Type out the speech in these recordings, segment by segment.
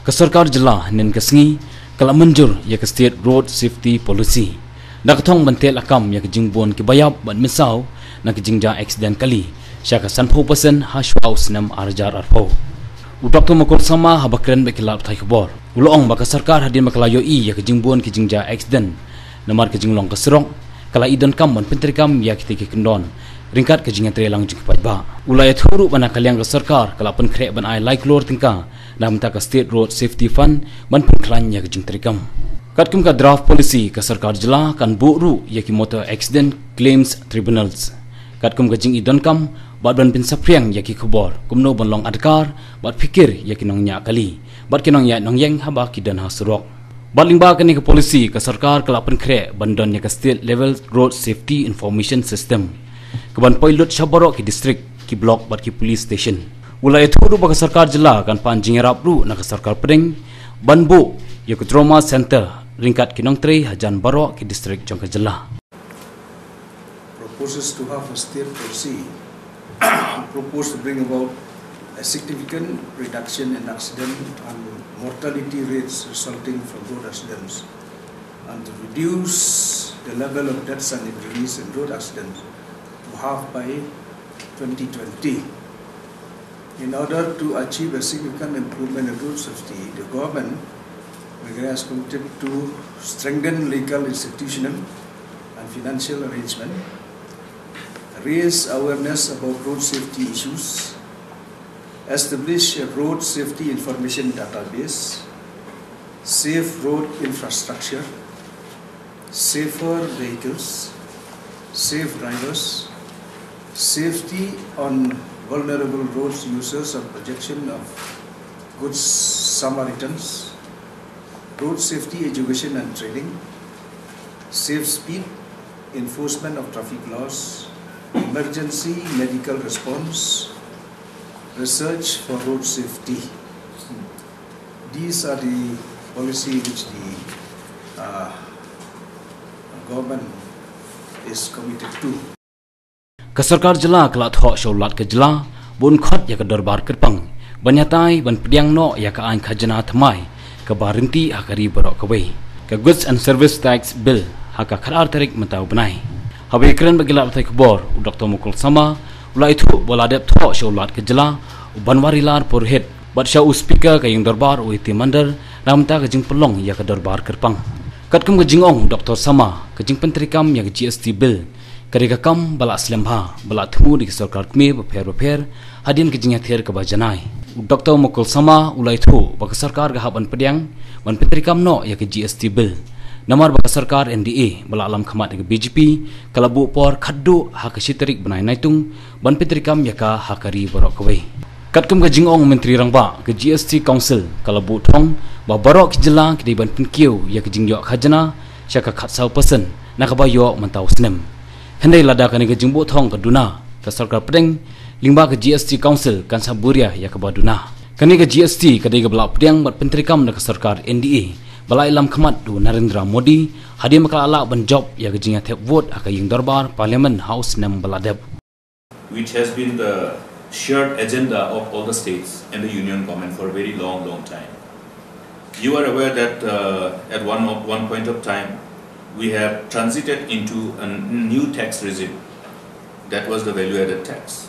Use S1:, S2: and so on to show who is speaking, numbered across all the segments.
S1: Ke Sorkar jela nen kesengi kala Mynjur ya ke State Road Safety Policy. Nak thong bantel akam ya ke jingbon ke bayab ban misau nak jingja accident kali. Syaka sanpo person hashwaus nam arjar arpo. Udok tu makul sama habakren bekilap thai kebor. Ulong baka Sorkar hadin makalayo ya ke jingbon ke jingja accident. Namar ke jinglong ke serong kala idan kam ban Pyntreikam ya ke kendon. Ringkat ke jingan trelang jing pajba. Ulai thuru bana kaliang ke Sorkar kala pen krek ban ai like lor tingka. Nam ta ke State Road Safety Fund ban pen klan ya ke jing Pyntreikam. Kat kum ka draft policy ke Sorkar jela kan buru ya ki motor accident claims tribunals. Kat kum ka jing idan kam bat ban pin sapriang ya ki khobor kumno ban long adkar bat fikir ya ki nong nya kali bat ki nong ya nong yeng haba ki dan hasrok bat lingba ka ni ke policy ke Sorkar kala pen kre ban don ya ke state level road safety information system ke ban pilot shabaro ki district ki block bat ki police station ulai thuru ba ke Sorkar jela kan pan jingerap ru na ke Sorkar pedeng ban bu ya ke trauma center ringkat ki nong 3 hajan baro ki district jong ke jela
S2: proposes to have a state policy proposed to bring about a significant reduction in accident and mortality rates resulting from road accidents and to reduce the level of deaths and injuries in road accidents to half by 2020. In order to achieve a significant improvement in road safety, the government has committed to strengthen legal, institutional and financial arrangement, raise awareness about road safety issues, establish a road safety information database, safe road infrastructure, safer vehicles, safe drivers, safety on vulnerable road users and protection of good Samaritans, road safety education and training, safe speed, enforcement of traffic laws, emergency medical response, research for road safety. These are the policy which the government is committed to.
S1: Ke Sorkar jela kala thok sholat ke jela bun khot ya ke darbar kerpang banyatai ban pediang no ya ke ain khajana thamai ke barinti akari borok kawai ke goods and service tax bill haka kharar tarik mentau benai Habis keren bagilap thai kebor udak to mukul sama ulai itu boladep tho sholat ke jela banwarilar purhet bat syau speaker ke yang darbar uiti mandar namta ke jing pelong ya ke darbar kerpang kat kum ke jingong Dr. sama ke jing Pyntreikam ya ke GST bill kerega kam bala slemha bala thmu di Sorkar kme beper hadin ke jing ther ke bajanai Dr. mukul sama ulai itu bak Sorkar ke haban pediang ban Pyntreikam no ya ke GST bill Namar baka Sorkar NDA bala alam khamat ke BJP kalabu por khaddu hak siterik benai naitung ban Pyntreikam yaka hakari borok kawai katkum ka jingong menteri rangba ke GST council kalabu thong ba borok jela ke ban pinkiu ya ke jingyo khajana syaka khatsau person nakabayo mentau snem hendai lada kan ke jingbo thong ke duna ke Sorkar pedeng lingba ke GST council kan saburia ya ke baduna kani ke GST kadai ke bala pedang bat Pyntreikam na ke Sorkar NDA Balai Lam Khamat du Narendra Modi hadir makala alak ban job ya ke jinga thep vote aka yung darbar parliament house nam baladep
S3: which has been the shared agenda of all the states and the union government for a very long time. You are aware that at one point of time we have transited into a new tax regime, that was the value added tax.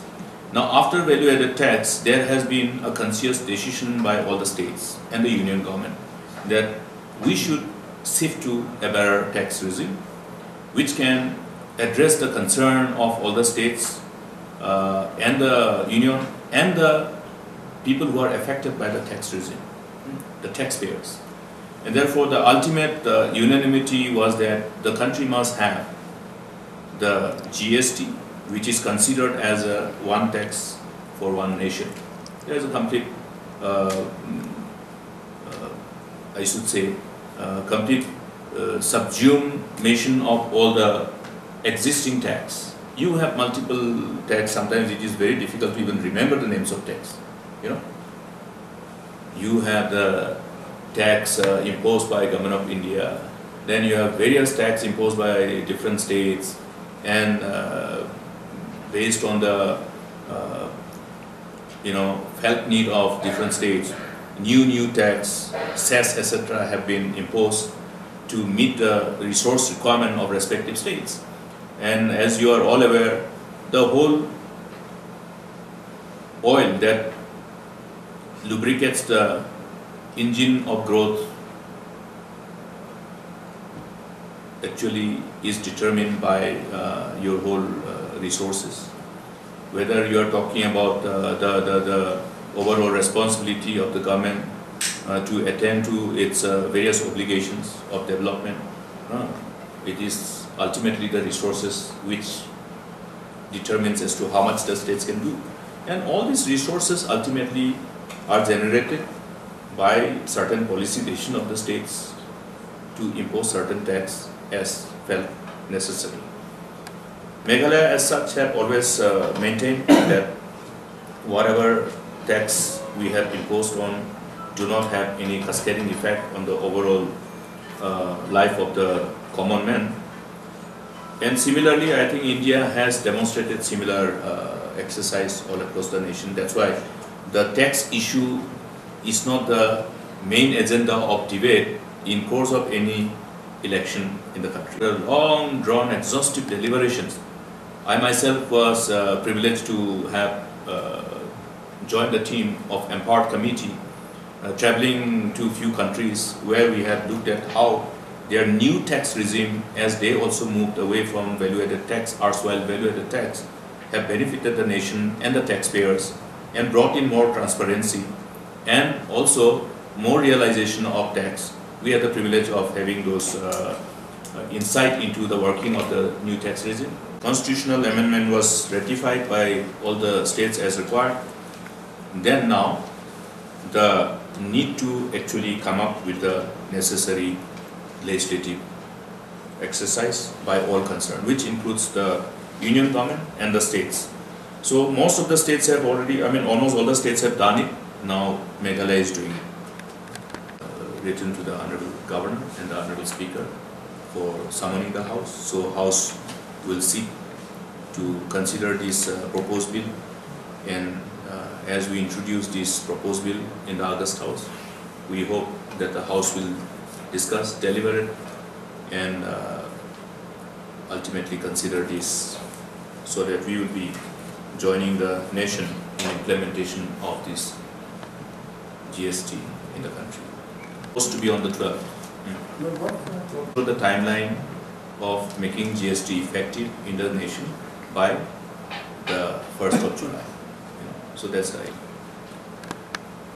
S3: Now after value added tax there has been a conscious decision by all the states and the union government that we should shift to a better tax regime which can address the concern of all the states and the union and the people who are affected by the tax regime, the taxpayers. And therefore the ultimate unanimity was that the country must have the GST, which is considered as a one tax for one nation. There is a complete I should say complete subjugation of all the existing tax. You have multiple tax, sometimes it is very difficult to even remember the names of tax. You have the tax imposed by Government of India, then you have various tax imposed by different states and based on the felt need of different states. new tax, cess, etc. have been imposed to meet the resource requirement of respective states. And as you are all aware, the whole oil that lubricates the engine of growth actually is determined by your whole resources. Whether you are talking about the overall responsibility of the government to attend to its various obligations of development, it is ultimately the resources which determines as to how much the states can do. And all these resources ultimately are generated by certain policy decision of the states to impose certain tax as felt necessary. Meghalaya as such have always maintained that whatever tax we have imposed on do not have any cascading effect on the overall life of the common man. And similarly, I think India has demonstrated similar exercise all across the nation. That's why the tax issue is not the main agenda of debate in course of any election in the country. There are long drawn exhaustive deliberations. I myself was privileged to have joined the team of Empowered Committee traveling to a few countries where we have looked at how their new tax regime, as they also moved away from value-added tax, erstwhile value-added tax, have benefited the nation and the taxpayers and brought in more transparency and also more realization of tax. We had the privilege of having those insight into the working of the new tax regime. Constitutional amendment was ratified by all the states as required. Then now, the need to actually come up with the necessary legislative exercise by all concerned, which includes the union government and the states. So most of the states have already, almost all the states have done it. Now Meghalaya is doing it. Written to the Honorable Governor and the Honorable Speaker for summoning the House. So House will seek to consider this proposed bill, and as we introduce this proposed bill in the August House, we hope that the House will discuss, deliberate, and ultimately consider this so that we will be joining the nation in implementation of this GST in the country. Supposed to be on the 12th. So the timeline of making GST effective in the nation by the 1st of July. So that's right.